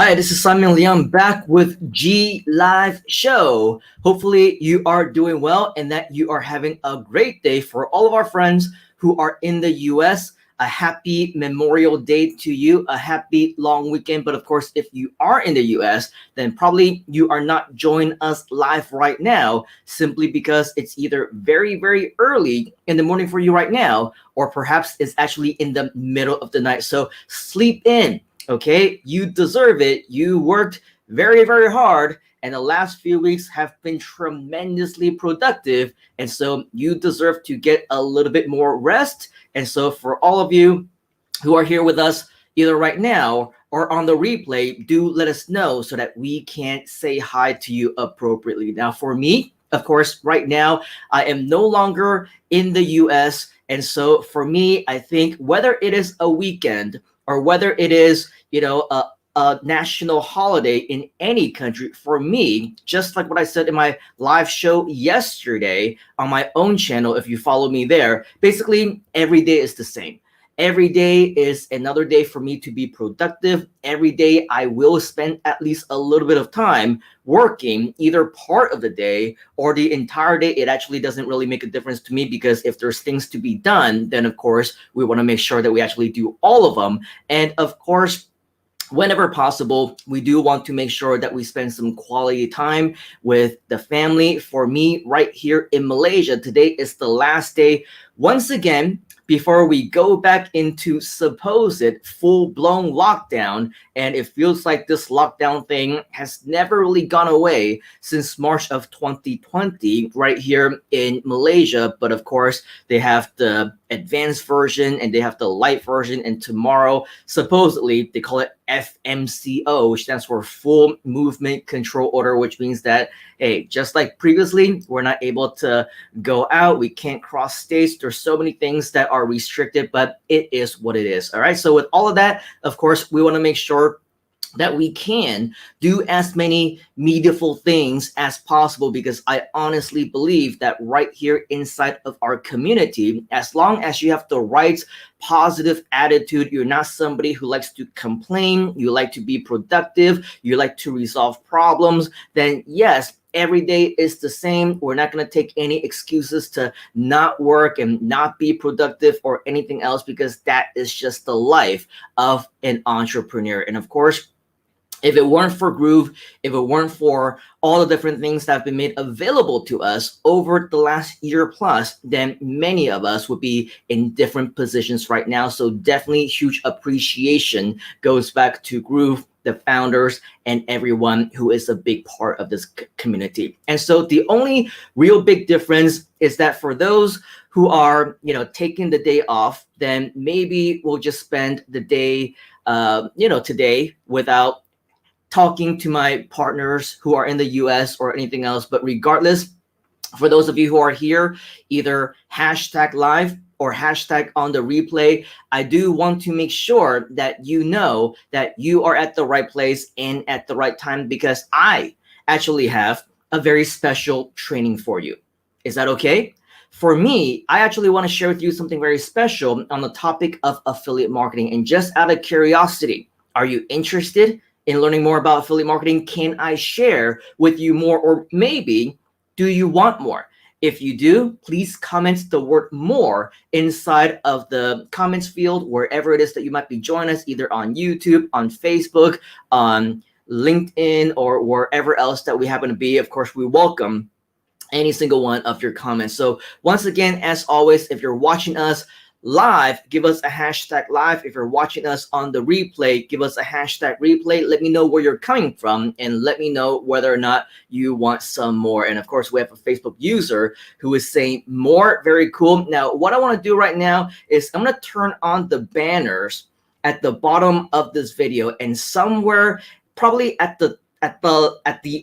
Hi, this is Simon Leung back with GLIVE show. Hopefully you are doing well and that you are having a great day. For all of our friends who are in the US, a happy Memorial Day to you, a happy long weekend. But of course, if you are in the US, then probably you are not joining us live right now simply because it's either very, very early in the morning for you right now, or perhaps it's actually in the middle of the night. So sleep in. Okay, you deserve it. You worked very, very hard, and the last few weeks have been tremendously productive. And so you deserve to get a little bit more rest. And so for all of you who are here with us, either right now or on the replay, do let us know so that we can say hi to you appropriately. Now, for me, of course, right now, I am no longer in the US. And so for me, I think whether it is a weekend or whether it is, a national holiday in any country, for me, just like what I said in my live show yesterday on my own channel, if you follow me there, basically every day is the same. Every day is another day for me to be productive. Every day I will spend at least a little bit of time working, either part of the day or the entire day. It actually doesn't really make a difference to me, because if there's things to be done, then of course we want to make sure that we actually do all of them. And of course, whenever possible, we do want to make sure that we spend some quality time with the family. For me, right here in Malaysia, today is the last day once again before we go back into supposed full-blown lockdown. And it feels like this lockdown thing has never really gone away since March of 2020 right here in Malaysia. But of course, they have the advanced version and they have the light version. And tomorrow, supposedly, they call it FMCO, which stands for Full Movement Control Order, which means that, hey, just like previously, we're not able to go out. We can't cross states. There's so many things that are restricted, but it is what it is. All right. So with all of that, of course, we want to make sure that we can do as many meaningful things as possible, because I honestly believe that right here inside of our community, as long as you have the right positive attitude, you're not somebody who likes to complain, you like to be productive, you like to resolve problems, then yes, every day is the same. We're not going to take any excuses to not work and not be productive or anything else, because that is just the life of an entrepreneur. And of course, if it weren't for Groove, if it weren't for all the different things that have been made available to us over the last year plus, then many of us would be in different positions right now. So definitely huge appreciation goes back to Groove, the founders, and everyone who is a big part of this community. And so the only real big difference is that for those who are, taking the day off, then maybe we'll just spend the day, today without talking to my partners who are in the US or anything else. But regardless, for those of you who are here, either #live or #on the replay, I do want to make sure that you know that you are at the right place and at the right time, because I actually have a very special training for you. Is that okay? For me, I actually want to share with you something very special on the topic of affiliate marketing. And just out of curiosity, are you interested in learning more about affiliate marketing? Can I share with you more? Or maybe, do you want more? If you do, please comment the word "more" inside of the comments field, wherever it is that you might be joining us, either on YouTube, on Facebook, on LinkedIn, or wherever else that we happen to be. Of course, we welcome any single one of your comments. So once again, as always, if you're watching us live, give us a #live. If you're watching us on the replay, give us a #replay. Let me know where you're coming from and let me know whether or not you want some more. And of course, we have a Facebook user who is saying more. Very cool. Now, what I want to do right now is I'm going to turn on the banners at the bottom of this video, and somewhere probably at the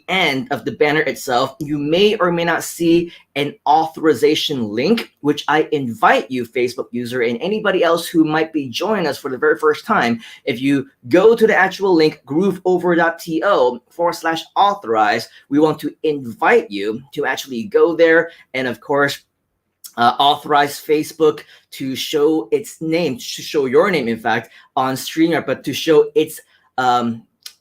end of the banner itself, you may or may not see an authorization link, which I invite you, Facebook user, and anybody else who might be joining us for the very first time, if you go to the actual link, GrooveOver.to/authorize, we want to invite you to actually go there and, of course, authorize Facebook to show its name, to show your name, in fact, on StreamYard, but to show its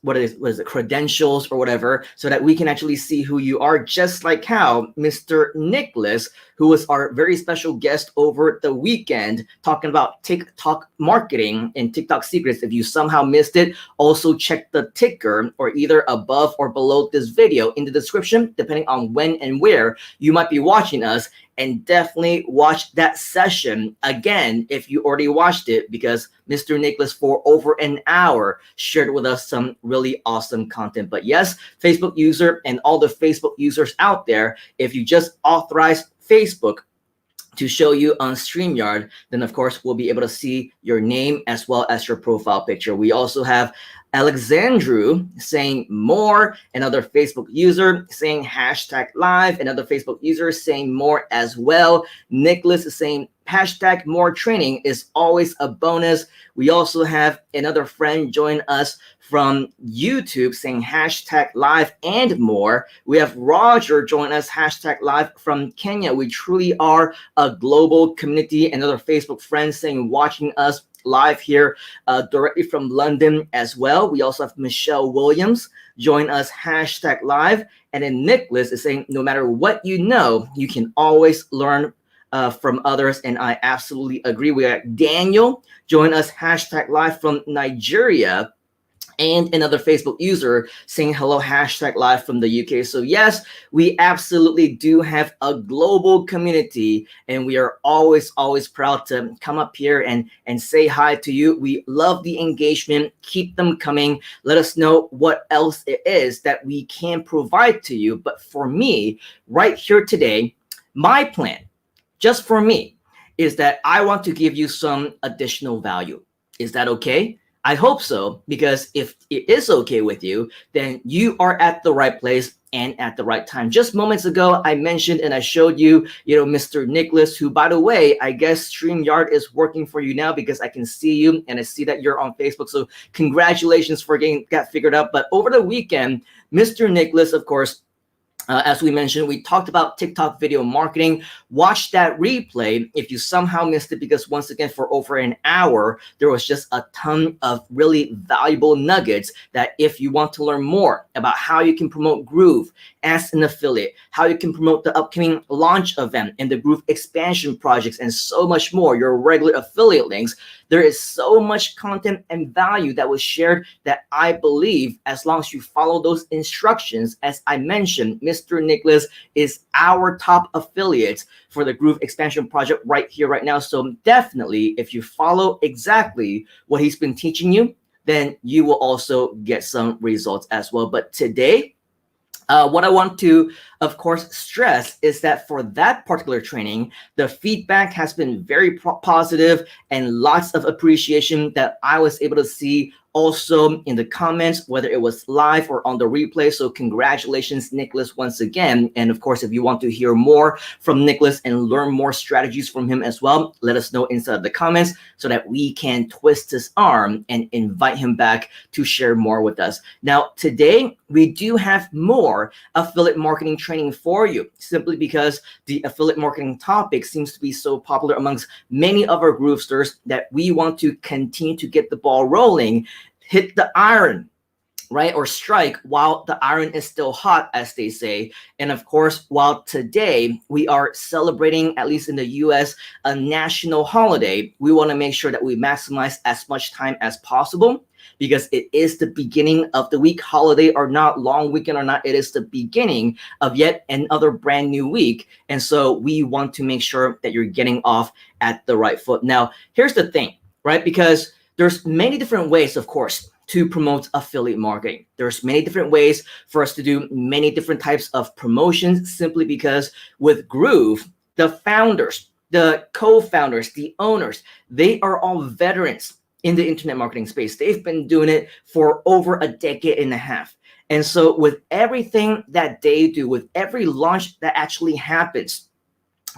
what is it, credentials or whatever, so that we can actually see who you are, just like how Mr. Nicholas, who was our very special guest over the weekend, talking about TikTok marketing and TikTok secrets. If you somehow missed it, also check the ticker or either above or below this video in the description, depending on when and where you might be watching us. And definitely watch that session again if you already watched it, because Mr. Nicholas for over an hour shared with us some really awesome content. But yes, Facebook user and all the Facebook users out there, if you just authorize Facebook to show you on StreamYard, then of course we'll be able to see your name as well as your profile picture. We also have Alexandru saying more, another Facebook user saying hashtag live, another Facebook user saying more as well. Nicholas is saying hashtag more training is always a bonus. We also have another friend join us from YouTube saying hashtag live and more. We have Roger join us hashtag live from Kenya. We truly are a global community. Another Facebook friend saying watching us live here directly from London as well. We also have Michelle Williams join us hashtag live. And then Nicholas is saying no matter what you know, you can always learn from others. And I absolutely agree. We got Daniel join us hashtag live from Nigeria. And another Facebook user saying hello hashtag live from the UK. So yes, we absolutely do have a global community, and we are always proud to come up here and say hi to you. We love the engagement. Keep them coming. Let us know what else it is that we can provide to you. But for me, right here today, my plan, just for me, is that I want to give you some additional value. Is that okay? I hope so, because if it is okay with you, then you are at the right place and at the right time. Just moments ago, I mentioned and I showed you, Mr. Nicholas, who, by the way, I guess StreamYard is working for you now, because I can see you and I see that you're on Facebook. So congratulations for getting that figured out. But over the weekend, Mr. Nicholas, of course, as we mentioned, we talked about TikTok video marketing. Watch that replay if you somehow missed it, because once again, for over an hour, there was just a ton of really valuable nuggets that if you want to learn more about how you can promote Groove as an affiliate, how you can promote the upcoming launch event and the Groove expansion projects, and so much more, your regular affiliate links, there is so much content and value that was shared that I believe, as long as you follow those instructions, as I mentioned, Mr. Nicholas is our top affiliate for the Groove expansion project right here, right now. So definitely, if you follow exactly what he's been teaching you, then you will also get some results as well. But today, what I want to, of course, stress is that for that particular training, the feedback has been very positive and lots of appreciation that I was able to see also in the comments, whether it was live or on the replay. So congratulations, Nicholas, once again. And of course, if you want to hear more from Nicholas and learn more strategies from him as well, let us know inside the comments so that we can twist his arm and invite him back to share more with us. Now, today, we do have more affiliate marketing training for you, simply because the affiliate marketing topic seems to be so popular amongst many of our Groovesters that we want to continue to get the ball rolling, hit the iron, right? Or strike while the iron is still hot, as they say. And of course, while today we are celebrating, at least in the US, a national holiday, we want to make sure that we maximize as much time as possible, because it is the beginning of the week, holiday or not, long weekend or not, it is the beginning of yet another brand new week. And so we want to make sure that you're getting off at the right foot. Now, here's the thing, right? Because there's many different ways, of course, to promote affiliate marketing. There's many different ways for us to do many different types of promotions, simply because with Groove, the founders, the co-founders, the owners, they are all veterans in the internet marketing space. They've been doing it for over a decade and a half. And so with everything that they do, with every launch that actually happens,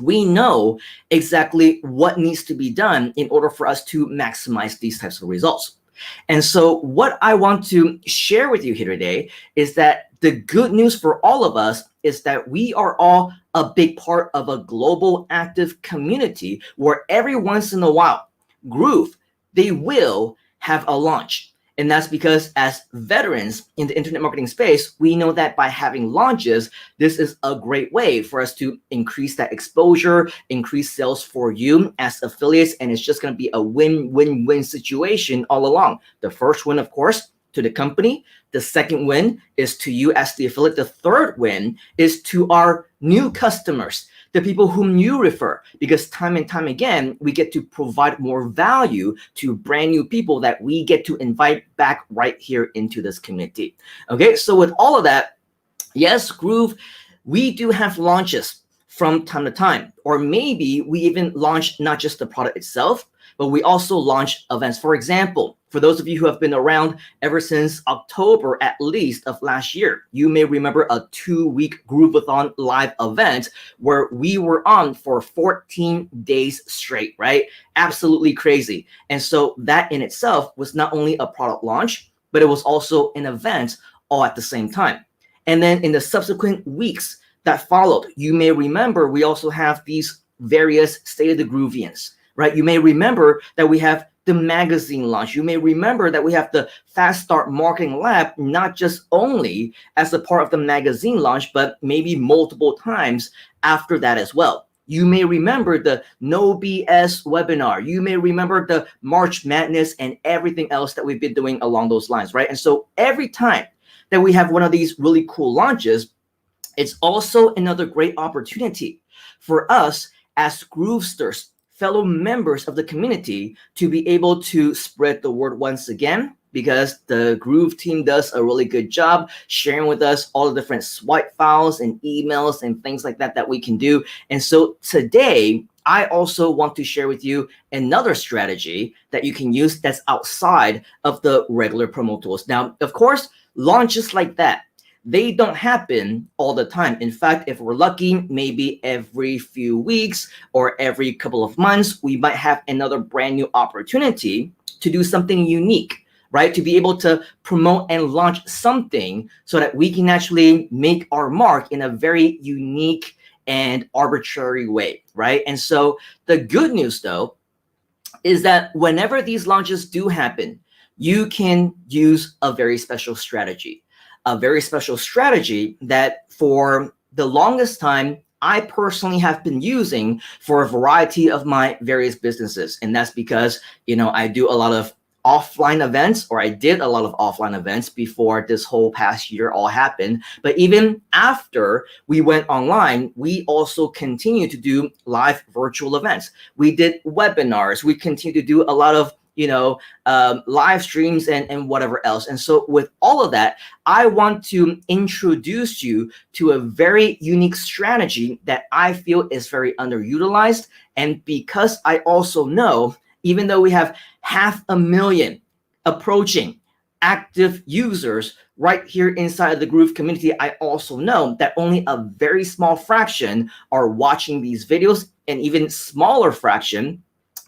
we know exactly what needs to be done in order for us to maximize these types of results. And so what I want to share with you here today is that the good news for all of us is that we are all a big part of a global active community where every once in a while, Groove, they will have a launch. And that's because as veterans in the internet marketing space, we know that by having launches, this is a great way for us to increase that exposure, increase sales for you as affiliates, and it's just going to be a win-win-win situation all along. The first win, of course, to the company. The second win is to you as the affiliate. The third win is to our new customers, the people whom you refer, because time and time again, we get to provide more value to brand new people that we get to invite back right here into this community. Okay, so with all of that, yes, Groove, we do have launches from time to time, or maybe we even launch not just the product itself, but we also launch events. For example, for those of you who have been around ever since October, at least, of last year, you may remember a 2-week GrooveAthon live event where we were on for 14 days straight, right? Absolutely crazy. And so that in itself was not only a product launch, but it was also an event all at the same time. And then in the subsequent weeks that followed, you may remember we also have these various State of the Groovians, right? You may remember that we have the magazine launch. You may remember that we have the Fast Start Marketing Lab, not just only as a part of the magazine launch, but maybe multiple times after that as well. You may remember the No BS webinar. You may remember the March Madness and everything else that we've been doing along those lines, right? And so every time that we have one of these really cool launches, it's also another great opportunity for us as Groovesters, fellow members of the community, to be able to spread the word once again, because the Groove team does a really good job sharing with us all the different swipe files and emails and things like that that we can do. And so today, I also want to share with you another strategy that you can use that's outside of the regular promo tools. Now, of course, launches like that, they don't happen all the time. In fact, if we're lucky, maybe every few weeks or every couple of months, we might have another brand new opportunity to do something unique, right? To be able to promote and launch something so that we can actually make our mark in a very unique and arbitrary way, right? And so the good news, though, is that whenever these launches do happen, you can use a very special strategy. A very special strategy that for the longest time, I personally have been using for a variety of my various businesses. And that's because, you know, I do a lot of offline events, or I did a lot of offline events before this whole past year all happened. But even after we went online, we also continue to do live virtual events. We did webinars. We continue to do a lot of live streams and whatever else. And so with all of that, I want to introduce you to a very unique strategy that I feel is very underutilized. And because I also know, even though we have 500,000 approaching active users right here inside of the Groove community, I also know that only a very small fraction are watching these videos, and even smaller fraction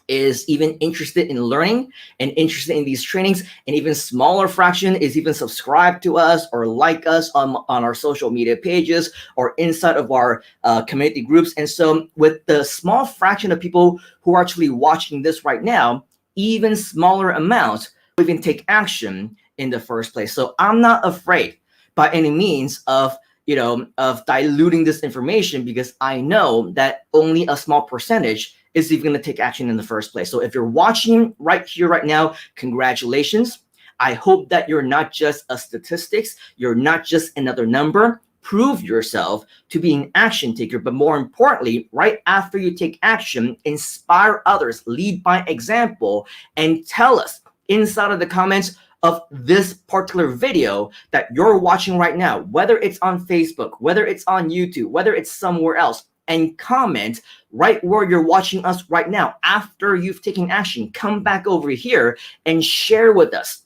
is even interested in learning and interested in these trainings, and even smaller fraction is even subscribed to us or like us on our social media pages or inside of our community groups. And so with the small fraction of people who are actually watching this right now, even smaller amounts will even take action in the first place. So I'm not afraid by any means of diluting this information, because I know that only a small percentage is even going to take action in the first place. So if you're watching right here, right now, congratulations. I hope that you're not just a statistics. You're not just another number. Prove yourself to be an action taker. But more importantly, right after you take action, inspire others, lead by example, and tell us inside of the comments of this particular video that you're watching right now, whether it's on Facebook, whether it's on YouTube, whether it's somewhere else, and comment right where you're watching us right now. After you've taken action, come back over here and share with us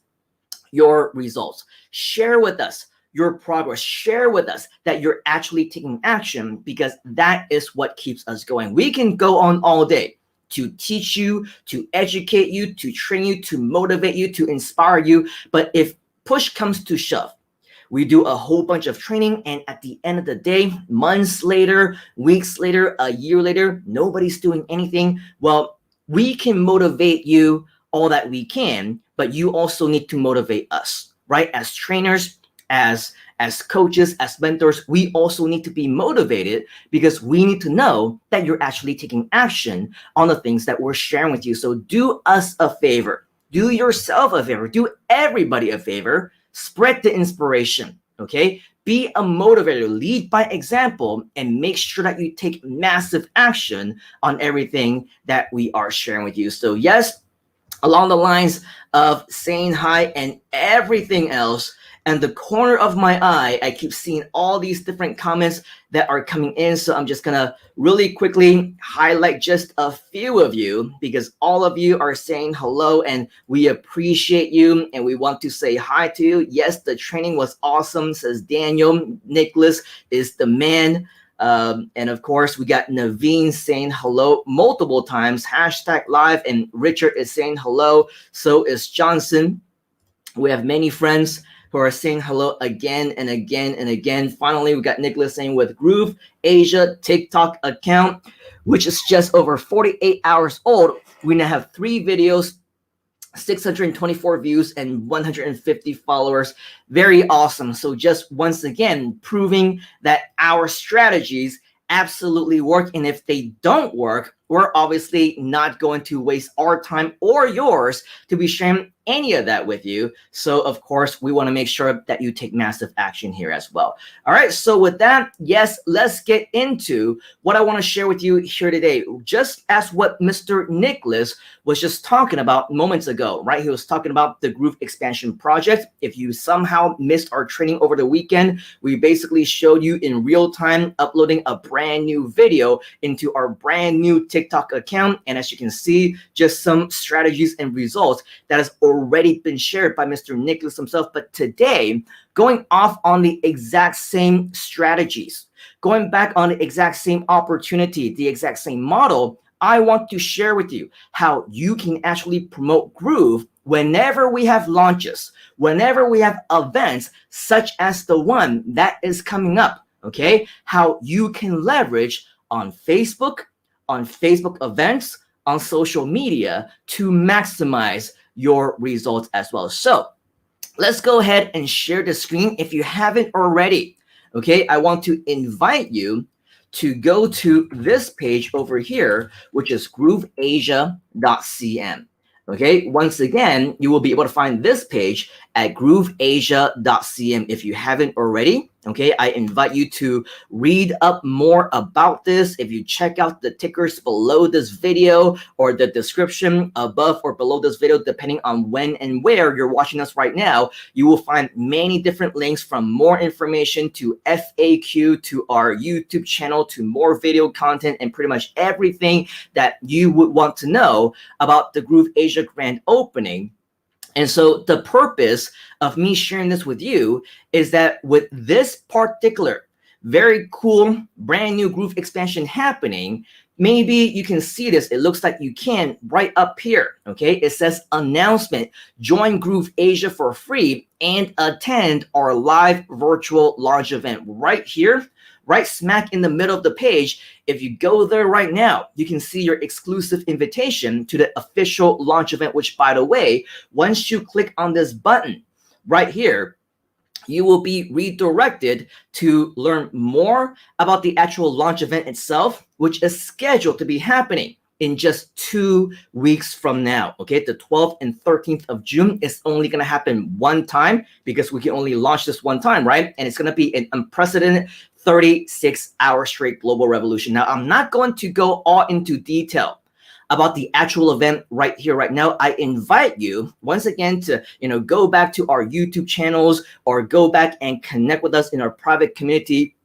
your results. Share with us your progress. Share with us that you're actually taking action, because that is what keeps us going. We can go on all day to teach you, to educate you, to train you, to motivate you, to inspire you. But if push comes to shove, we do a whole bunch of training, and at the end of the day, months later, weeks later, a year later, nobody's doing anything. Well, we can motivate you all that we can, but you also need to motivate us, right? As trainers, as coaches, as mentors, we also need to be motivated because we need to know that you're actually taking action on the things that we're sharing with you. So do us a favor, do yourself a favor, do everybody a favor, spread the inspiration, okay? Be a motivator, lead by example, and make sure that you take massive action on everything that we are sharing with you. So yes, along the lines of saying hi and everything else, and the corner of my eye, I keep seeing all these different comments that are coming in. So I'm just gonna really quickly highlight just a few of you because all of you are saying hello and we appreciate you and we want to say hi to you. Yes, the training was awesome, says Daniel. Nicholas is the man. And of course, we got Naveen saying hello multiple times, #live, and Richard is saying hello. So is Johnson. We have many friends who are saying hello again and again and again. Finally, we got Nicholas saying with Groove Asia TikTok account, which is just over 48 hours old. We now have 3 videos, 624 views, and 150 followers. Very awesome. So just once again, proving that our strategies absolutely work. And if they don't work, we're obviously not going to waste our time or yours to be sharing any of that with you. So of course, we want to make sure that you take massive action here as well. All right, so with that, yes, let's get into what I want to share with you here today. Just as what Mr. Nicholas was just talking about moments ago, right? He was talking about the Groove Expansion Project. If you somehow missed our training over the weekend, we basically showed you in real time uploading a brand new video into our brand new TikTok account. And as you can see, just some strategies and results that has already been shared by Mr. Nicholas himself. But today, going off on the exact same strategies, going back on the exact same opportunity, the exact same model, I want to share with you how you can actually promote Groove whenever we have launches, whenever we have events such as the one that is coming up, okay? How you can leverage on Facebook events, on social media to maximize your results as well. So let's go ahead and share the screen if you haven't already. Okay, I want to invite you to go to this page over here, which is GrooveAsia.cm. Okay, once again, you will be able to find this page at GrooveAsia.cm if you haven't already. Okay, I invite you to read up more about this. If you check out the tickers below this video or the description above or below this video, depending on when and where you're watching us right now, you will find many different links from more information to FAQ to our YouTube channel to more video content and pretty much everything that you would want to know about the Groove Asia grand opening. And so the purpose of me sharing this with you is that with this particular very cool brand new Groove expansion happening, maybe you can see this. It looks like you can right up here. Okay, it says announcement, join Groove Asia for free and attend our live virtual launch event right here. Right smack in the middle of the page. If you go there right now, you can see your exclusive invitation to the official launch event, which, by the way, once you click on this button right here, you will be redirected to learn more about the actual launch event itself, which is scheduled to be happening in just 2 weeks from now. Okay, the 12th and 13th of June is only going to happen one time because we can only launch this one time, right? And it's going to be an unprecedented 36-hour straight global revolution. Now, I'm not going to go all into detail about the actual event right here, right now. I invite you once again to, go back to our YouTube channels or go back and connect with us in our private community,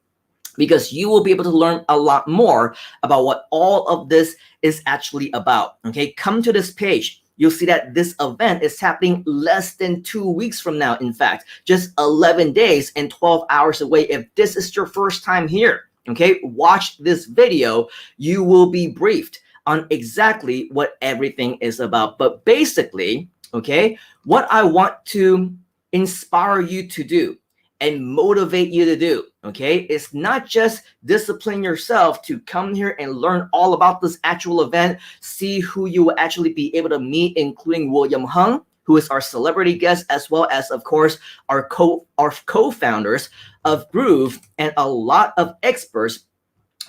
because you will be able to learn a lot more about what all of this is actually about. Okay, come to this page. You'll see that this event is happening less than 2 weeks from now. In fact, just 11 days and 12 hours away. If this is your first time here, okay, watch this video. You will be briefed on exactly what everything is about. But basically, okay, what I want to inspire you to do and motivate you to do. Okay, it's not just discipline yourself to come here and learn all about this actual event, see who you will actually be able to meet, including William Hung, who is our celebrity guest, as well as, of course, our co-founders of Groove, and a lot of experts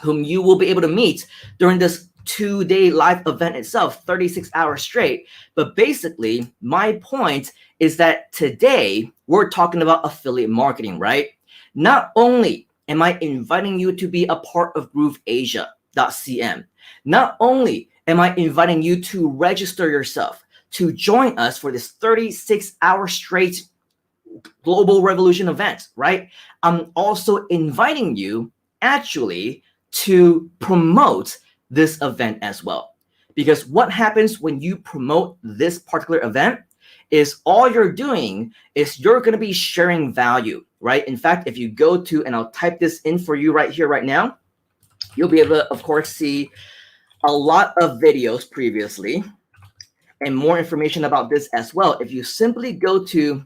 whom you will be able to meet during this 2-day live event itself, 36 hours straight. But basically, my point is that today we're talking about affiliate marketing, right? Not only am I inviting you to be a part of GrooveAsia.cm, not only am I inviting you to register yourself to join us for this 36-hour straight global revolution event, right? I'm also inviting you actually to promote this event as well. Because what happens when you promote this particular event is all you're doing is you're going to be sharing value, right? In fact, if you go to, and I'll type this in for you right here, right now, you'll be able to, of course, see a lot of videos previously and more information about this as well. If you simply go to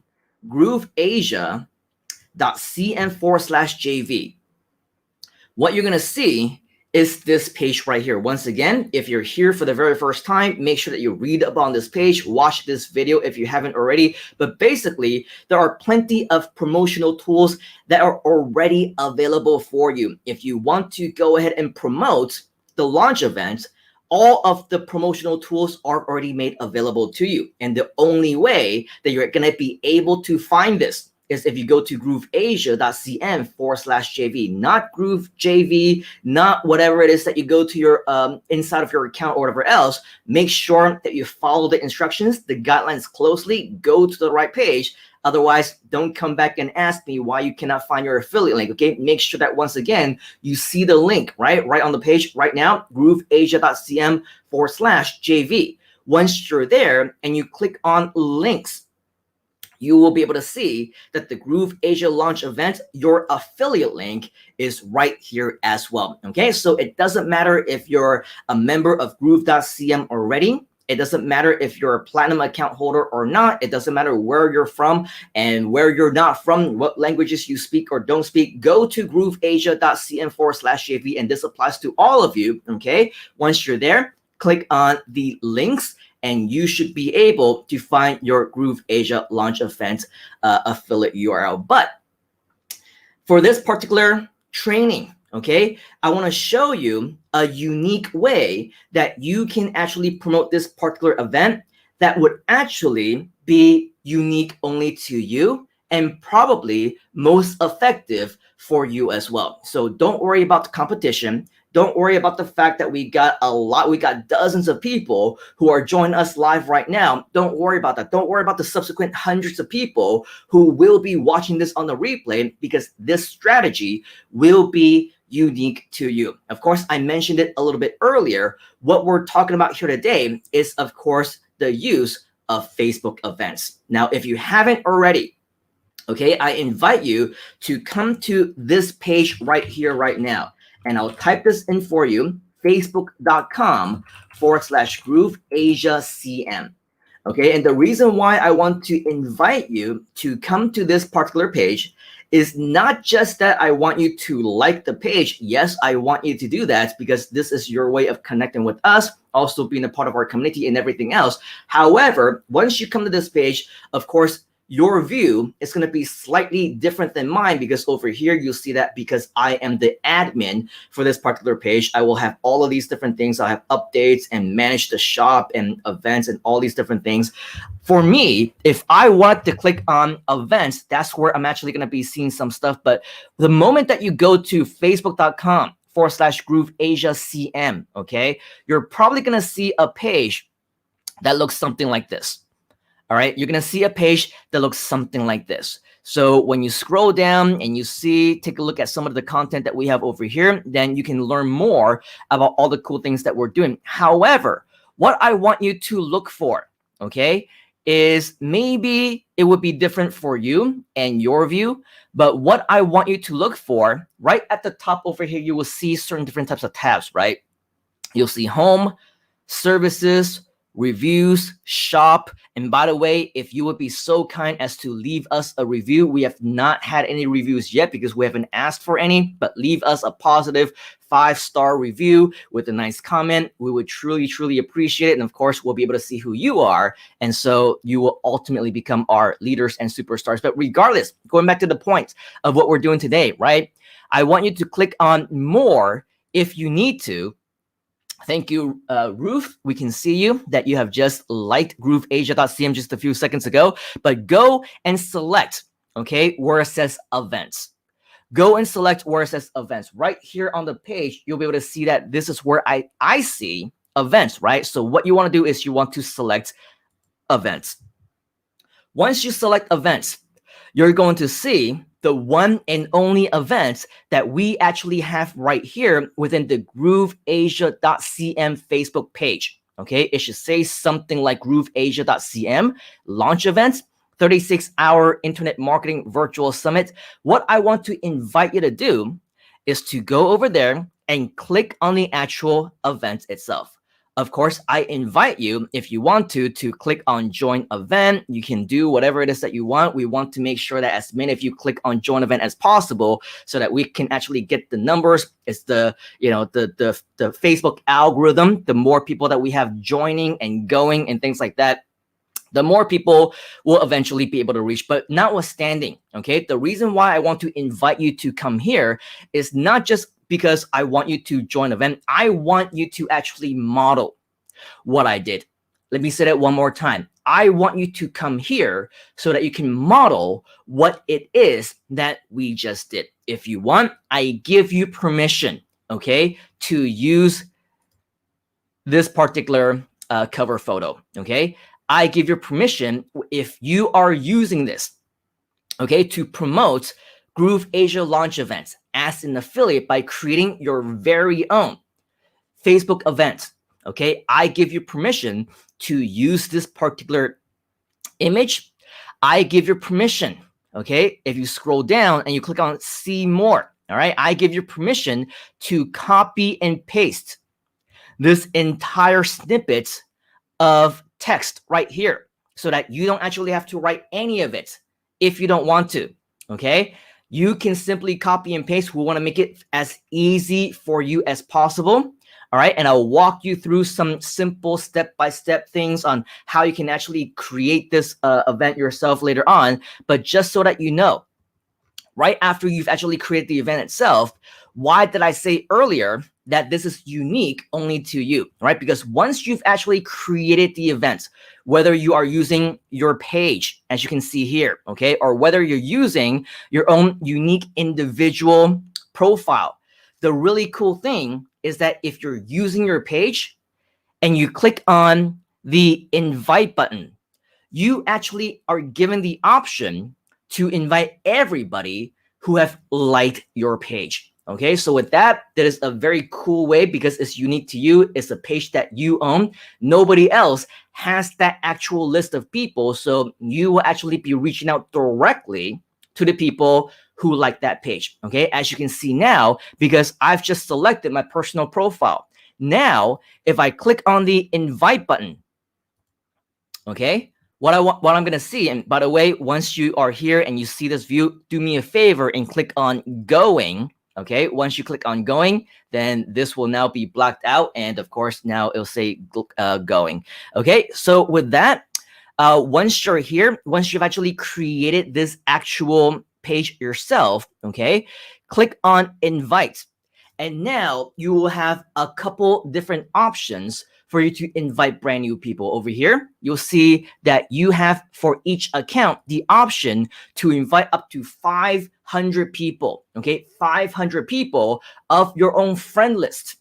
GrooveAsia.cm/JV, what you're going to see is this page right here. Once again, if you're here for the very first time, make sure that you read up on this page, watch this video if you haven't already. But basically, there are plenty of promotional tools that are already available for you. If you want to go ahead and promote the launch event, all of the promotional tools are already made available to you. And the only way that you're going to be able to find this is if you go to GrooveAsia.cm/JV, not GrooveJV, not whatever it is that you go to your inside of your account or whatever else. Make sure that you follow the instructions, the guidelines closely, go to the right page. Otherwise, don't come back and ask me why you cannot find your affiliate link, okay? Make sure that once again, you see the link, right on the page right now, GrooveAsia.cm/JV. Once you're there and you click on links, you will be able to see that the Groove Asia launch event, your affiliate link is right here as well. Okay, so it doesn't matter if you're a member of Groove.cm already. It doesn't matter if you're a platinum account holder or not. It doesn't matter where you're from and where you're not from, what languages you speak or don't speak. Go to GrooveAsia.cm/JV, and this applies to all of you. Okay, once you're there, click on the links, and you should be able to find your Groove Asia launch event affiliate URL. But for this particular training, okay, I want to show you a unique way that you can actually promote this particular event that would actually be unique only to you and probably most effective for you as well. So don't worry about the competition. Don't worry about the fact that we got dozens of people who are joining us live right now. Don't worry about that. Don't worry about the subsequent hundreds of people who will be watching this on the replay, because this strategy will be unique to you. Of course, I mentioned it a little bit earlier. What we're talking about here today is, of course, the use of Facebook events. Now, if you haven't already, okay, I invite you to come to this page right here, right now. And I'll type this in for you, facebook.com/GrooveAsia.cm. Okay, and the reason why I want to invite you to come to this particular page is not just that I want you to like the page. Yes, I want you to do that because this is your way of connecting with us, also being a part of our community and everything else. However, once you come to this page, of course, your view is going to be slightly different than mine, because over here you'll see that because I am the admin for this particular page, I will have all of these different things. I'll have updates and manage the shop and events and all these different things. For me, if I want to click on events, that's where I'm actually going to be seeing some stuff. But the moment that you go to facebook.com/GrooveAsia.cm, okay, you're probably going to see a page that looks something like this. All right, you're going to see a page that looks something like this. So when you scroll down and you see, take a look at some of the content that we have over here, then you can learn more about all the cool things that we're doing. However, what I want you to look for, okay, is maybe it would be different for you and your view, but what I want you to look for, right at the top over here, you will see certain different types of tabs, right? You'll see home, services, reviews, shop. And by the way, if you would be so kind as to leave us a review, we have not had any reviews yet because we haven't asked for any, but leave us a positive 5-star review with a nice comment. We would truly, truly appreciate it. And of course, we'll be able to see who you are. And so you will ultimately become our leaders and superstars. But regardless, going back to the point of what we're doing today, right? I want you to click on more if you need to. Thank you, Ruth. We can see you that you have just liked GrooveAsia.cm just a few seconds ago, but go and select, okay, where it says events. Go and select where it says events. Right here on the page, you'll be able to see that this is where I see events, right? So what you want to do is you want to select events. Once you select events, you're going to see the one and only events that we actually have right here within the GrooveAsia.cm Facebook page. Okay, it should say something like GrooveAsia.cm launch events, 36-hour internet marketing virtual summit. What I want to invite you to do is to go over there and click on the actual event itself. Of course, I invite you, if you want to click on join event. You can do whatever it is that you want. We want to make sure that as many of you click on join event as possible so that we can actually get the numbers. It's the Facebook algorithm. The more people that we have joining and going and things like that, the more people will eventually be able to reach. But notwithstanding, okay, the reason why I want to invite you to come here is not just because I want you to join an event. I want you to actually model what I did. Let me say that one more time. I want you to come here so that you can model what it is that we just did. If you want, I give you permission, okay, to use this particular cover photo, okay? I give you permission if you are using this, okay, to promote GrooveAsia launch events as an affiliate by creating your very own Facebook event. Okay, I give you permission to use this particular image. I give you permission. Okay, if you scroll down and you click on see more, all right, I give you permission to copy and paste this entire snippet of text right here so that you don't actually have to write any of it if you don't want to. Okay, you can simply copy and paste. We want to make it as easy for you as possible. All right, and I'll walk you through some simple step-by-step things on how you can actually create this event yourself later on. But just so that you know, right after you've actually created the event itself, why did I say earlier that this is unique only to you, right? Because once you've actually created the event, whether you are using your page, as you can see here, okay, or whether you're using your own unique individual profile, the really cool thing is that if you're using your page and you click on the invite button, you actually are given the option to invite everybody who have liked your page. Okay, so with that, that is a very cool way because it's unique to you. It's a page that you own. Nobody else has that actual list of people. So you will actually be reaching out directly to the people who like that page. Okay, as you can see now, because I've just selected my personal profile. Now, if I click on the invite button, okay, what I'm going to see, and by the way, once you are here and you see this view, do me a favor and click on going. Okay, once you click on going, then this will now be blacked out. And of course, now it'll say going. Okay, so with that, once you're here, once you've actually created this actual page yourself, okay, click on invite. And now you will have a couple different options for you to invite brand new people. Over here, you'll see that you have for each account the option to invite up to 500 people, okay, 500 people of your own friend list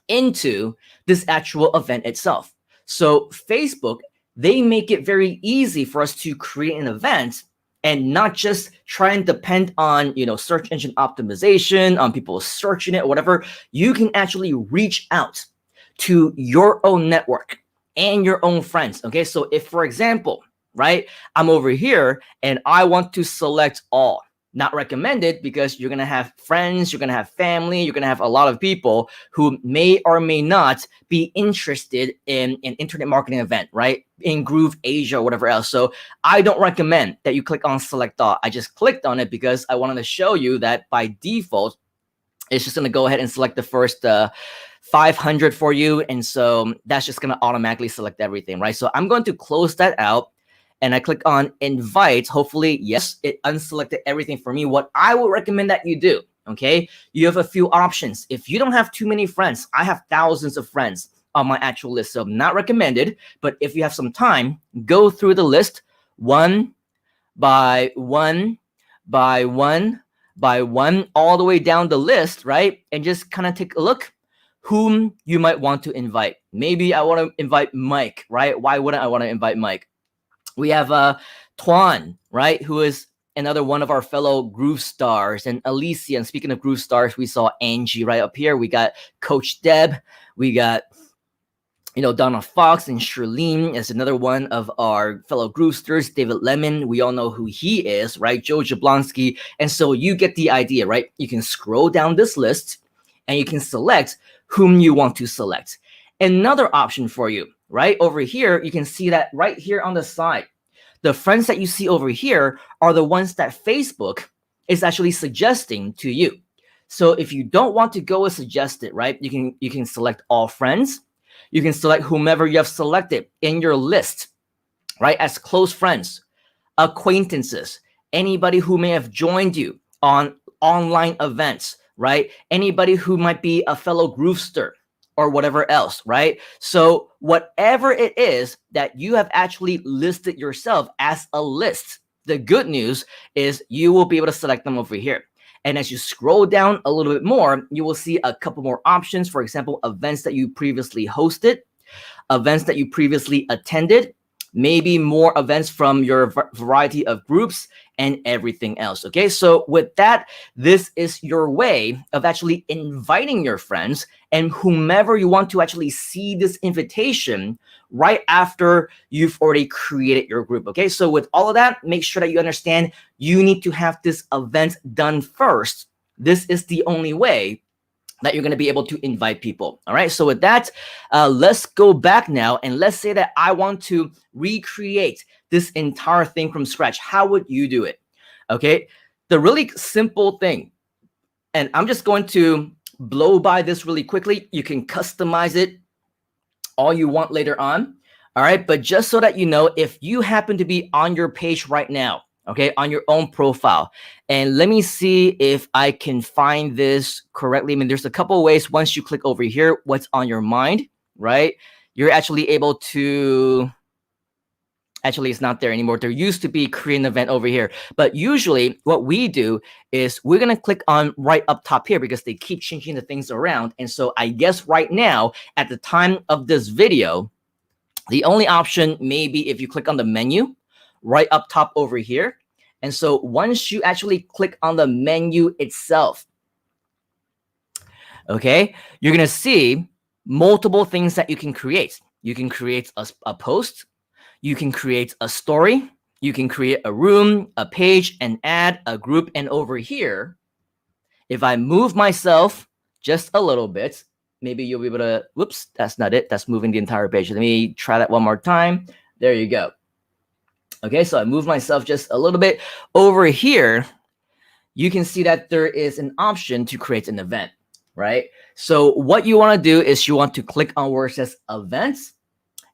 into this actual event itself. So Facebook, they make it very easy for us to create an event and not just try and depend on, search engine optimization, on people searching it or whatever. You can actually reach out to your own network and your own friends. Okay, so if, for example, right, I'm over here and I want to select all. Not recommended because you're going to have friends, you're going to have family, you're going to have a lot of people who may or may not be interested in an internet marketing event, right? In Groove Asia or whatever else. So I don't recommend that you click on select all. I just clicked on it because I wanted to show you that by default, it's just going to go ahead and select the first 500 for you. And so that's just going to automatically select everything, right? So I'm going to close that out. And I click on invite. Hopefully, yes, it unselected everything for me. What I would recommend that you do, okay? You have a few options. If you don't have too many friends, I have thousands of friends on my actual list, so not recommended. But if you have some time, go through the list one by one by one by one, all the way down the list, right? And just kind of take a look whom you might want to invite. Maybe I want to invite Mike, right? Why wouldn't I want to invite Mike? We have Tuan, right, who is another one of our fellow Groove stars, and Alicia. And speaking of Groove stars, we saw Angie right up here. We got Coach Deb. We got, Donna Fox, and Shirlene is another one of our fellow Groovesters. David Lemon, we all know who he is, right? Joe Jablonski. And so you get the idea, right? You can scroll down this list and you can select whom you want to select. Another option for you, right over here, you can see that right here on the side, the friends that you see over here are the ones that Facebook is actually suggesting to you. So if you don't want to go as suggested, right, you can select all friends. You can select whomever you have selected in your list, right, as close friends, acquaintances, anybody who may have joined you on online events, right? Anybody who might be a fellow Groovester or whatever else, right? So whatever it is that you have actually listed yourself as a list, the good news is you will be able to select them over here. And as you scroll down a little bit more, you will see a couple more options. For example, events that you previously hosted, events that you previously attended, maybe more events from your variety of groups, and everything else. Okay, so with that, this is your way of actually inviting your friends and whomever you want to actually see this invitation right after you've already created your group. Okay, so with all of that, make sure that you understand you need to have this event done first. This is the only way that you're going to be able to invite people. All right, so with that, let's go back now and let's say that I want to recreate this entire thing from scratch. How would you do it? Okay, the really simple thing, and I'm just going to blow by this really quickly. You can customize it all you want later on. All right, but just so that you know, if you happen to be on your page right now, okay, on your own profile, and let me see if I can find this correctly. I mean, there's a couple of ways. Once you click over here, what's on your mind, right? You're actually able to, actually it's not there anymore. There used to be create an event over here, but usually what we do is we're going to click on right up top here because they keep changing the things around. And so I guess right now at the time of this video, the only option may be if you click on the menu right up top over here. And so once you actually click on the menu itself, okay, you're going to see multiple things that you can create. You can create a post. You can create a story. You can create a room, a page, an ad, a group. And over here, if I move myself just a little bit, maybe you'll be able to, whoops, that's not it. That's moving the entire page. Let me try that one more time. There you go. Okay, so I move myself just a little bit. Over here, you can see that there is an option to create an event, right? So what you want to do is you want to click on where it says events.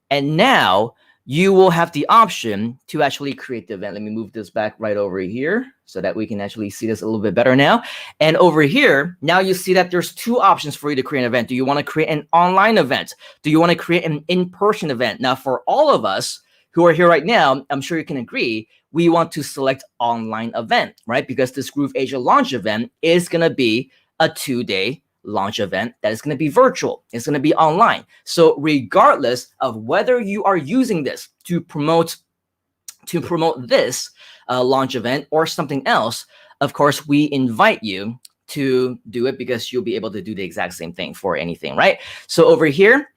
And now you will have the option to actually create the event. Let me move this back right over here so that we can actually see this a little bit better now. And over here, now you see that there's two options for you to create an event. Do you want to create an online event? Do you want to create an in-person event? Now, for all of us who are here right now, I'm sure you can agree, we want to select online event, right? Because this Groove Asia launch event is going to be a 2-day launch event that is going to be virtual. It's going to be online. So regardless of whether you are using this to promote this launch event or something else, of course, we invite you to do it because you'll be able to do the exact same thing for anything, right? So over here,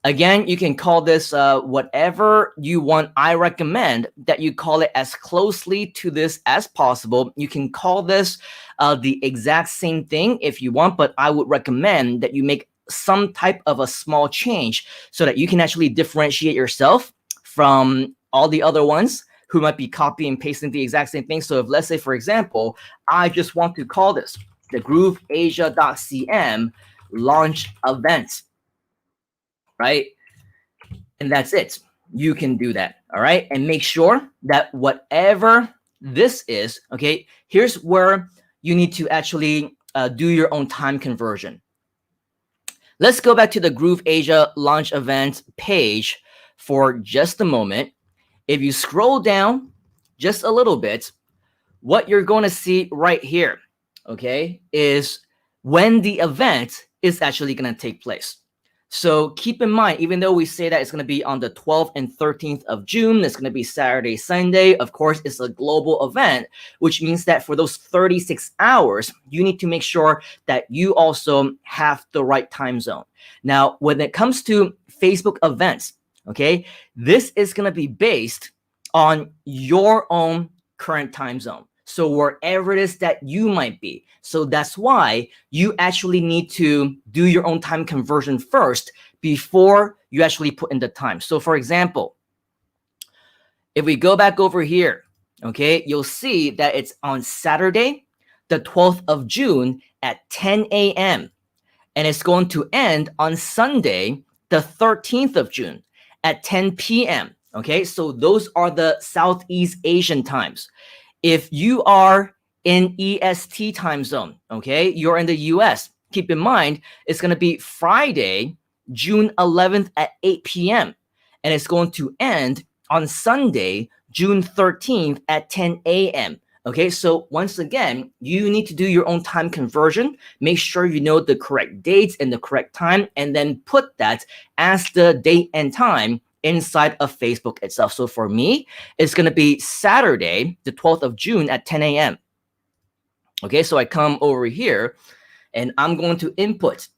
Again, you can call this whatever you want. I recommend that you call it as closely to this as possible. You can call this the exact same thing if you want, but I would recommend that you make some type of a small change so that you can actually differentiate yourself from all the other ones who might be copying and pasting the exact same thing. So if, let's say, for example, I just want to call this the GrooveAsia.cm launch event, right? And that's it. You can do that, all right? And make sure that whatever this is, okay, here's where you need to actually do your own time conversion. Let's go back to the GrooveAsia launch event page for just a moment. If you scroll down just a little bit, what you're going to see right here, okay, is when the event is actually going to take place. So keep in mind, even though we say that it's going to be on the 12th and 13th of June, it's going to be Saturday, Sunday. Of course, it's a global event, which means that for those 36 hours, you need to make sure that you also have the right time zone. Now, when it comes to Facebook events, okay, this is going to be based on your own current time zone. So wherever it is that you might be. So that's why you actually need to do your own time conversion first before you actually put in the time. So for example, if we go back over here, okay, you'll see that it's on Saturday, the 12th of June at 10 a.m. And it's going to end on Sunday, the 13th of June at 10 p.m. Okay, so those are the Southeast Asian times. If you are in EST time zone, okay, you're in the US, keep in mind, it's going to be Friday, June 11th at 8 p.m. And it's going to end on Sunday, June 13th at 10 a.m. Okay, so once again, you need to do your own time conversion. Make sure you know the correct dates and the correct time, and then put that as the date and time inside of Facebook itself. So for me, it's going to be Saturday, the 12th of June at 10 a.m. Okay, so I come over here and I'm going to input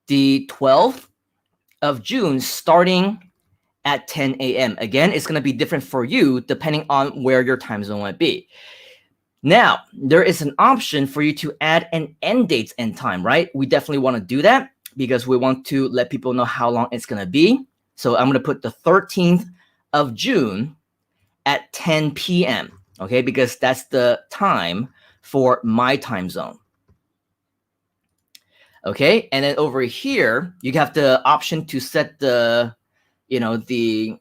the 12th of June starting at 10 a.m. Again, it's going to be different for you depending on where your time zone might be. Now, there is an option for you to add an end date and time, right? We definitely want to do that, because we want to let people know how long it's going to be. So I'm going to put the 13th of June at 10 p.m. Okay, because that's the time for my time zone. Okay, and then over here, you have the option to set the, you know, the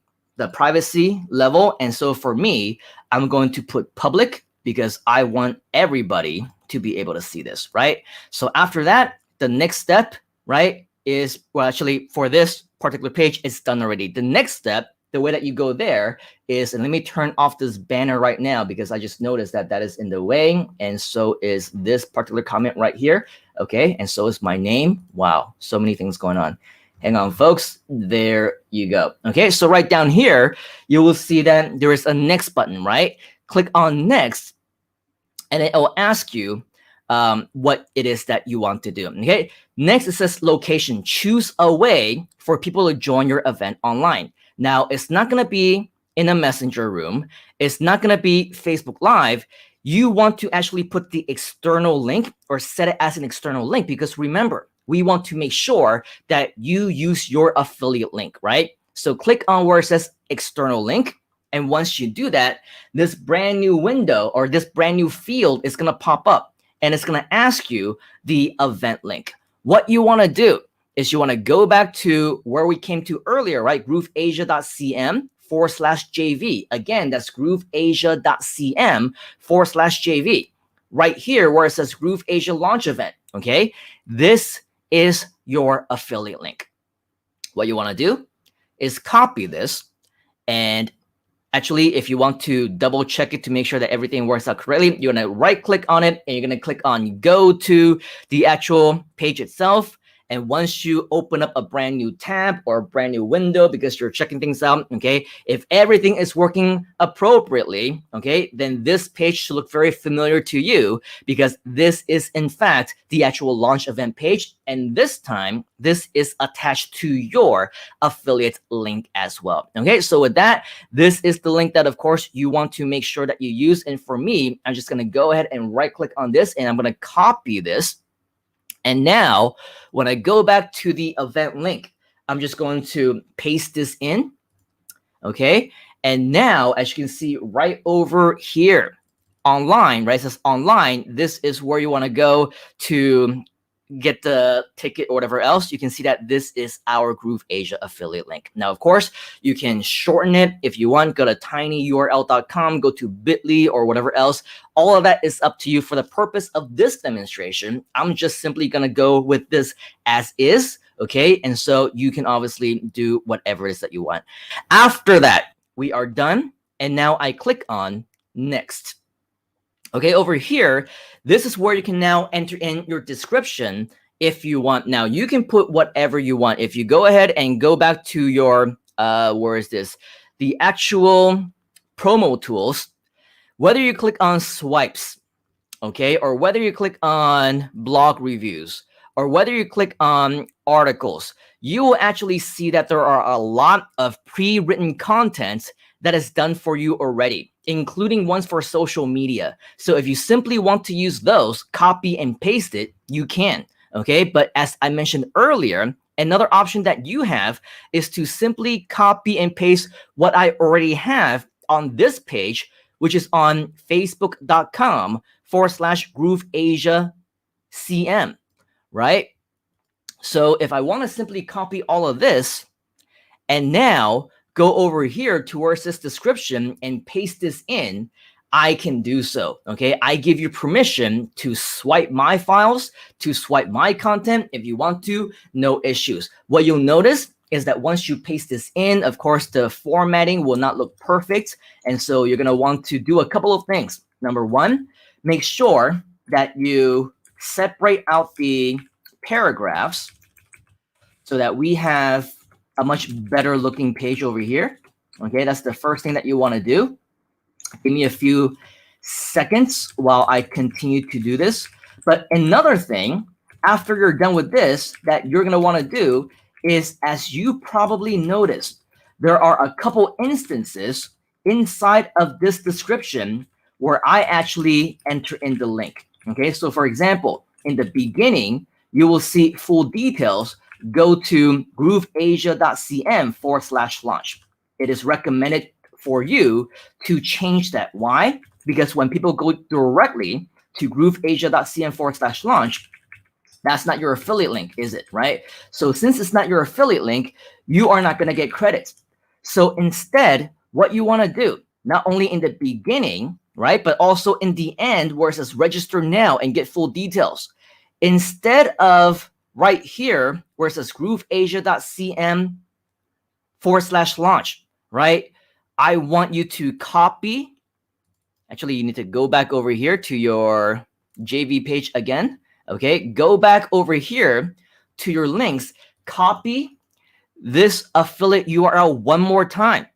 privacy level. And so for me, I'm going to put public because I want everybody to be able to see this, right? So after that, the next step, right, is, well, actually for this particular page, it's done already. The next step, the way that you go there is, and let me turn off this banner right now because I just noticed that that is in the way, and so is this particular comment right here, okay, and so is my name. Wow, so many things going on. Hang on, folks, there you go. Okay, so right down here, you will see that there is a next button, right? Click on next, and it will ask you what it is that you want to do. Okay, next it says location. Choose a way for people to join your event online. Now, it's not going to be in a messenger room. It's not going to be Facebook Live. You want to actually put the external link or set it as an external link, because remember, we want to make sure that you use your affiliate link, right? So click on where it says external link. And once you do that, this brand new window or this brand new field is going to pop up, and it's going to ask you the event link. What you want to do is you want to go back to where we came to earlier, right? GrooveAsia.cm/JV. Again, that's GrooveAsia.cm/JV. Right here where it says GrooveAsia launch event, okay? This is your affiliate link. What you want to do is copy this, and actually, if you want to double check it to make sure that everything works out correctly, you're going to right click on it and you're going to click on go to the actual page itself. And once you open up a brand new tab or a brand new window because you're checking things out, okay, if everything is working appropriately, okay, then this page should look very familiar to you because this is in fact the actual launch event page. And this time, this is attached to your affiliate link as well. Okay, so with that, this is the link that of course you want to make sure that you use. And for me, I'm just going to go ahead and right click on this and I'm going to copy this. And now when I go back to the event link, I'm just going to paste this in. Okay. And now, as you can see right over here, online, right? It says online. This is where you want to go to get the ticket or whatever else. You can see that this is our Groove Asia affiliate link. Now, of course, you can shorten it if you want. Go to tinyurl.com, go to bit.ly or whatever else. All of that is up to you. For the purpose of this demonstration, I'm just simply going to go with this as is. Okay. And so you can obviously do whatever it is that you want. After that, we are done. And now I click on next. Okay, over here, this is where you can now enter in your description if you want. Now, you can put whatever you want. If you go ahead and go back to your, where is this? The actual promo tools, whether you click on swipes, okay, or whether you click on blog reviews, or whether you click on articles, you will actually see that there are a lot of pre-written content that is done for you already, including ones for social media. So if you simply want to use those, copy and paste it, you can, okay? But as I mentioned earlier, another option that you have is to simply copy and paste what I already have on this page, which is on facebook.com/GrooveAsia.cm, right? So if I want to simply copy all of this and now go over here towards this description and paste this in, I can do so, okay? I give you permission to swipe my files, to swipe my content if you want to, no issues. What you'll notice is that once you paste this in, of course, the formatting will not look perfect. And so you're gonna want to do a couple of things. Number one, make sure that you separate out the paragraphs so that we have a much better looking page over here. Okay, that's the first thing that you want to do. Give me a few seconds while I continue to do this. But another thing, after you're done with this, that you're going to want to do is, as you probably noticed, there are a couple instances inside of this description where I actually enter in the link. Okay, so for example, in the beginning, you will see full details. Go to GrooveAsia.cm/launch. It is recommended for you to change that. Why? Because when people go directly to GrooveAsia.cm/launch, that's not your affiliate link, is it? Right? So since it's not your affiliate link, you are not going to get credits. So instead, what you want to do, not only in the beginning, right, but also in the end where it says register now and get full details, instead of right here where it says GrooveAsia.cm/launch, right? I want you to copy. Actually, you need to go back over here to your JV page again. Okay, go back over here to your links. Copy this affiliate URL one more time,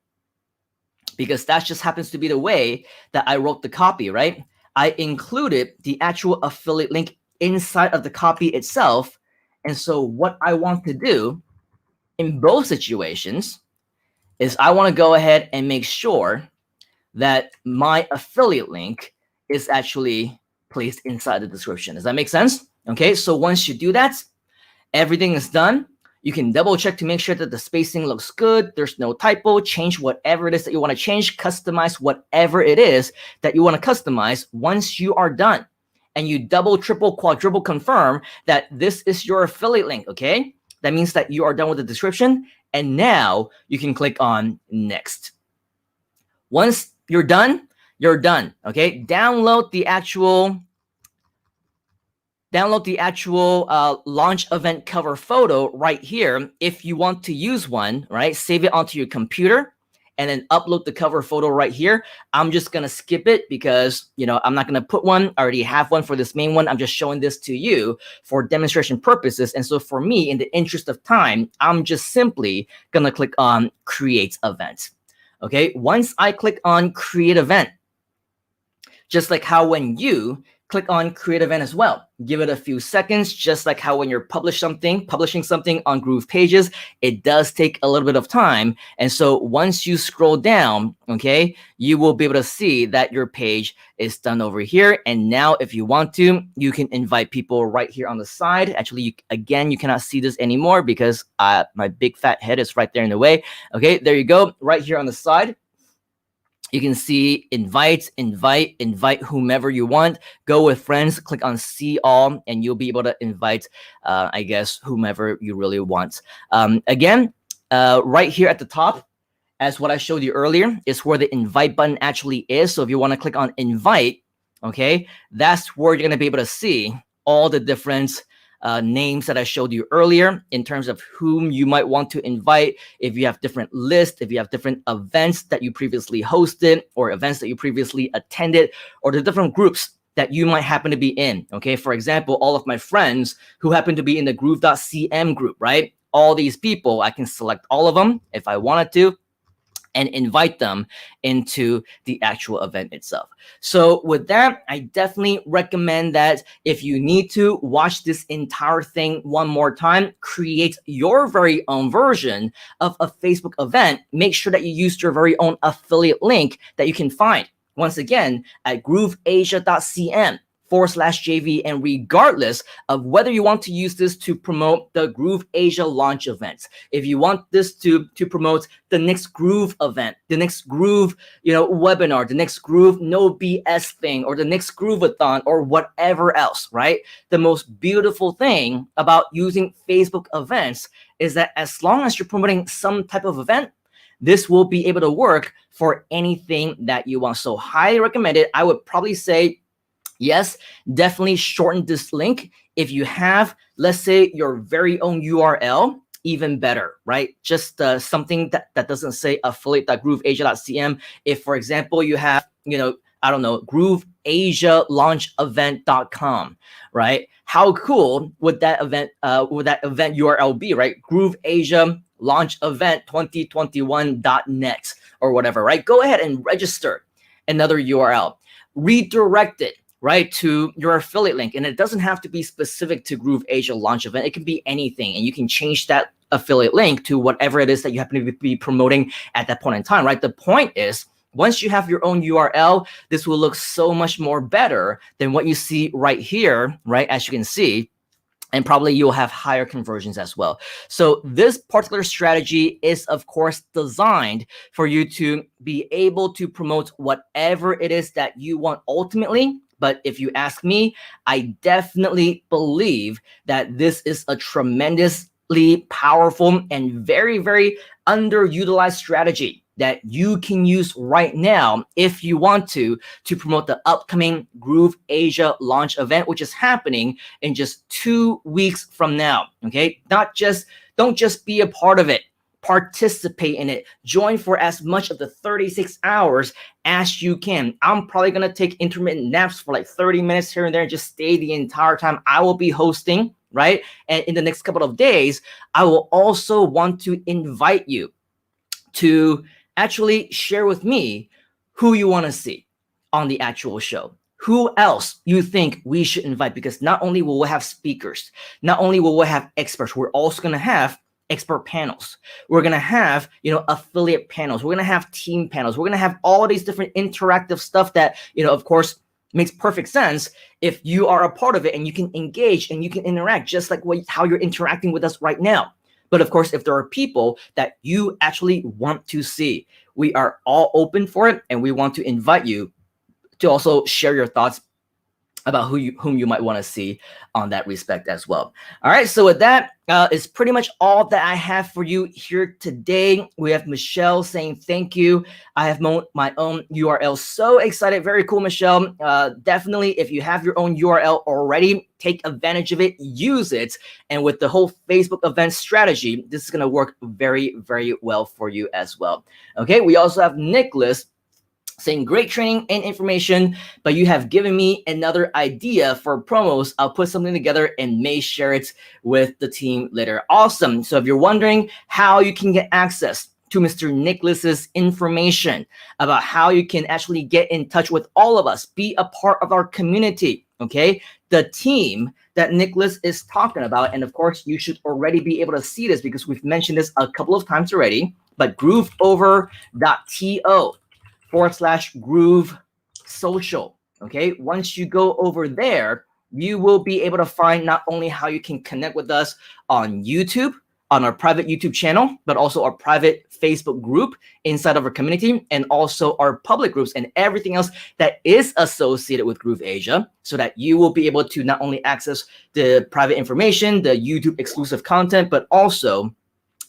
because that just happens to be the way that I wrote the copy, right? I included the actual affiliate link inside of the copy itself. And so what I want to do in both situations is I want to go ahead and make sure that my affiliate link is actually placed inside the description. Does that make sense? Okay, so once you do that, everything is done. You can double check to make sure that the spacing looks good. There's no typo. Change whatever it is that you want to change. Customize whatever it is that you want to customize once you are done. And you double, triple, quadruple confirm that this is your affiliate link, okay? That means that you are done with the description. And now you can click on next. Once you're done, okay? Download the actual launch event cover photo right here if you want to use one, right? Save it onto your computer and then upload the cover photo right here. I'm just going to skip it because, I'm not going to put one. I already have one for this main one. I'm just showing this to you for demonstration purposes. And so for me, in the interest of time, I'm just simply going to click on create event. Okay, once I click on create event, just like how when you click on create event as well, give it a few seconds, just like how when you're publishing something on Groove pages, it does take a little bit of time. And so once you scroll down, okay, you will be able to see that your page is done over here. And now if you want to, you can invite people right here on the side. Actually, again, you cannot see this anymore because my big fat head is right there in the way. Okay, there you go, right here on the side. You can see invite whomever you want. Go with friends, click on see all, and you'll be able to invite, I guess, whomever you really want. Again, right here at the top, as what I showed you earlier, is where the invite button actually is. So if you want to click on invite, okay, that's where you're going to be able to see all the different names that I showed you earlier in terms of whom you might want to invite. If you have different lists, if you have different events that you previously hosted or events that you previously attended, or the different groups that you might happen to be in. Okay, for example, all of my friends who happen to be in the GrooveAsia.cm group, right? All these people, I can select all of them if I wanted to and invite them into the actual event itself. So with that, I definitely recommend that if you need to watch this entire thing one more time, create your very own version of a Facebook event. Make sure that you use your very own affiliate link that you can find, once again, at GrooveAsia.cm/JV. And regardless of whether you want to use this to promote the Groove Asia launch events, if you want this to promote the next Groove event, the next Groove webinar, the next Groove no BS thing, or the next Grooveathon, or whatever else, right? The most beautiful thing about using Facebook events is that as long as you're promoting some type of event, this will be able to work for anything that you want. So highly recommend it. I would probably say, yes, definitely shorten this link. If you have, let's say, your very own URL, even better, right? Just something that doesn't say affiliate.grooveasia.cm. If, for example, you have, I don't know, GrooveAsiaLaunchEvent.com, right? How cool would that event URL be, right? GrooveAsiaLaunchEvent2021.net or whatever, right? Go ahead and register another URL. Redirect it right to your affiliate link, and it doesn't have to be specific to Groove Asia launch event. It can be anything, and you can change that affiliate link to whatever it is that you happen to be promoting at that point in time, right? The point is, once you have your own URL, this will look so much more better than what you see right here, right? As you can see, and probably you'll have higher conversions as well. So this particular strategy is, of course, designed for you to be able to promote whatever it is that you want ultimately. But if you ask me, I definitely believe that this is a tremendously powerful and very, very underutilized strategy that you can use right now if you want to promote the upcoming Groove Asia launch event, which is happening in just 2 weeks from now. Okay, don't just be a part of it. Participate in it. Join for as much of the 36 hours as you can. I'm probably going to take intermittent naps for like 30 minutes here and there and just stay the entire time. I will be hosting, right? And in the next couple of days, I will also want to invite you to actually share with me who you want to see on the actual show. Who else you think we should invite? Because not only will we have speakers, not only will we have experts, we're also going to have expert panels. We're going to have, affiliate panels. We're going to have team panels. We're going to have all of these different interactive stuff that, of course, makes perfect sense if you are a part of it and you can engage and you can interact just like how you're interacting with us right now. But of course, if there are people that you actually want to see, we are all open for it. And we want to invite you to also share your thoughts about whom you might want to see on that respect as well. All right, so with that is pretty much all that I have for you here today. We have Michelle saying thank you. I have my own URL. So excited. Very cool, Michelle. Definitely, if you have your own URL already, take advantage of it, use it. And with the whole Facebook event strategy, this is going to work very, very well for you as well. Okay, we also have Nicholas saying great training and information, but you have given me another idea for promos. I'll put something together and may share it with the team later. Awesome. So if you're wondering how you can get access to Mr. Nicholas's information about how you can actually get in touch with all of us, be a part of our community, okay? The team that Nicholas is talking about, and of course, you should already be able to see this because we've mentioned this a couple of times already, but GrooveOver.to/Groove Social. Okay, once you go over there, you will be able to find not only how you can connect with us on YouTube, on our private YouTube channel, but also our private Facebook group inside of our community, and also our public groups and everything else that is associated with Groove Asia, so that you will be able to not only access the private information, the YouTube exclusive content, but also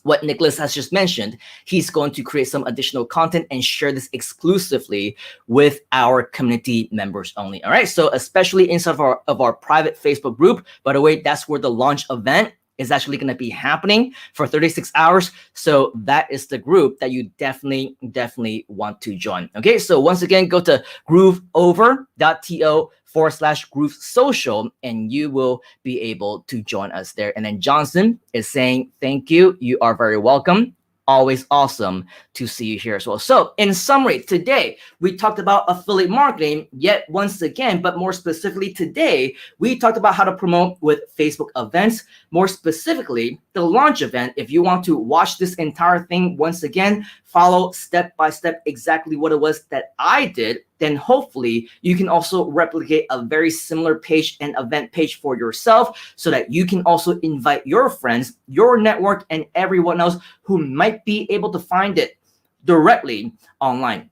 what Nicholas has just mentioned. He's going to create some additional content and share this exclusively with our community members only. All right, so especially inside of our private Facebook group, by the way, that's where the launch event is actually going to be happening for 36 hours. So that is the group that you definitely want to join. Okay, so once again, go to grooveover.to/Groove Social, and you will be able to join us there. And then Johnson is saying, thank you. You are very welcome. Always awesome to see you here as well. So in summary, today we talked about affiliate marketing yet once again, but more specifically today, we talked about how to promote with Facebook events, more specifically the launch event. If you want to watch this entire thing once again, follow step by step exactly what it was that I did, then hopefully you can also replicate a very similar page and event page for yourself so that you can also invite your friends, your network, and everyone else who might be able to find it directly online.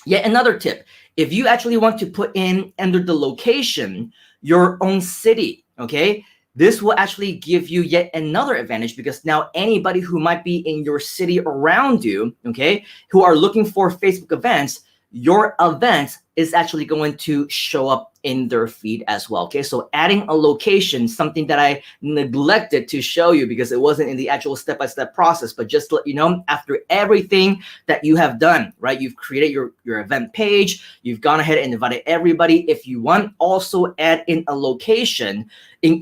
Yet another tip, if you actually want to put in under the location your own city, okay, this will actually give you yet another advantage, because now anybody who might be in your city around you, okay, who are looking for Facebook events, your event is actually going to show up in their feed as well. Okay, so adding a location, something that I neglected to show you because it wasn't in the actual step-by-step process, but just to let you know, after everything that you have done, right, you've created your event page, you've gone ahead and invited everybody. If you want, also add in a location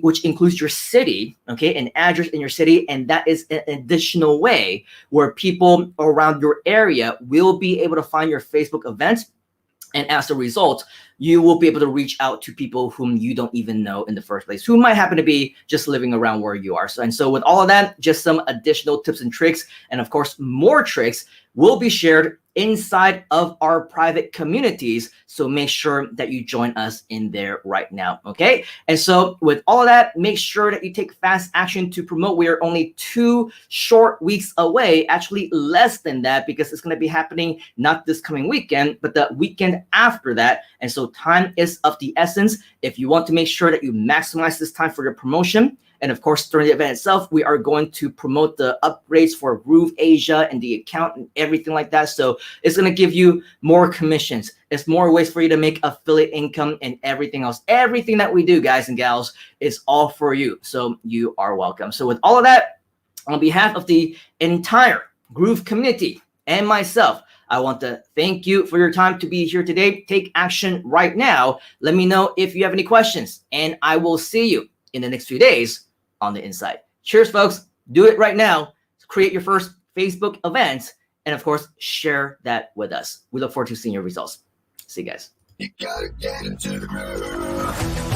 which includes your city, okay, an address in your city, and that is an additional way where people around your area will be able to find your Facebook events. And as a result, you will be able to reach out to people whom you don't even know in the first place, who might happen to be just living around where you are. So with all of that, just some additional tips and tricks, and of course, more tricks will be shared inside of our private communities. So make sure that you join us in there right now, okay? And so with all of that, make sure that you take fast action to promote. We are only 2 short weeks away, actually less than that, because it's going to be happening not this coming weekend, but the weekend after that. And so time is of the essence. If you want to make sure that you maximize this time for your promotion, and of course, during the event itself, we are going to promote the upgrades for Groove Asia and the account and everything like that. So it's going to give you more commissions. It's more ways for you to make affiliate income and everything else. Everything that we do, guys and gals, is all for you. So you are welcome. So with all of that, on behalf of the entire Groove community and myself, I want to thank you for your time to be here today. Take action right now. Let me know if you have any questions, and I will see you in the next few days on the inside. Cheers, folks. Do it right now. Create your first Facebook event, and of course, share that with us. We look forward to seeing your results. See you guys. You gotta get into the groove.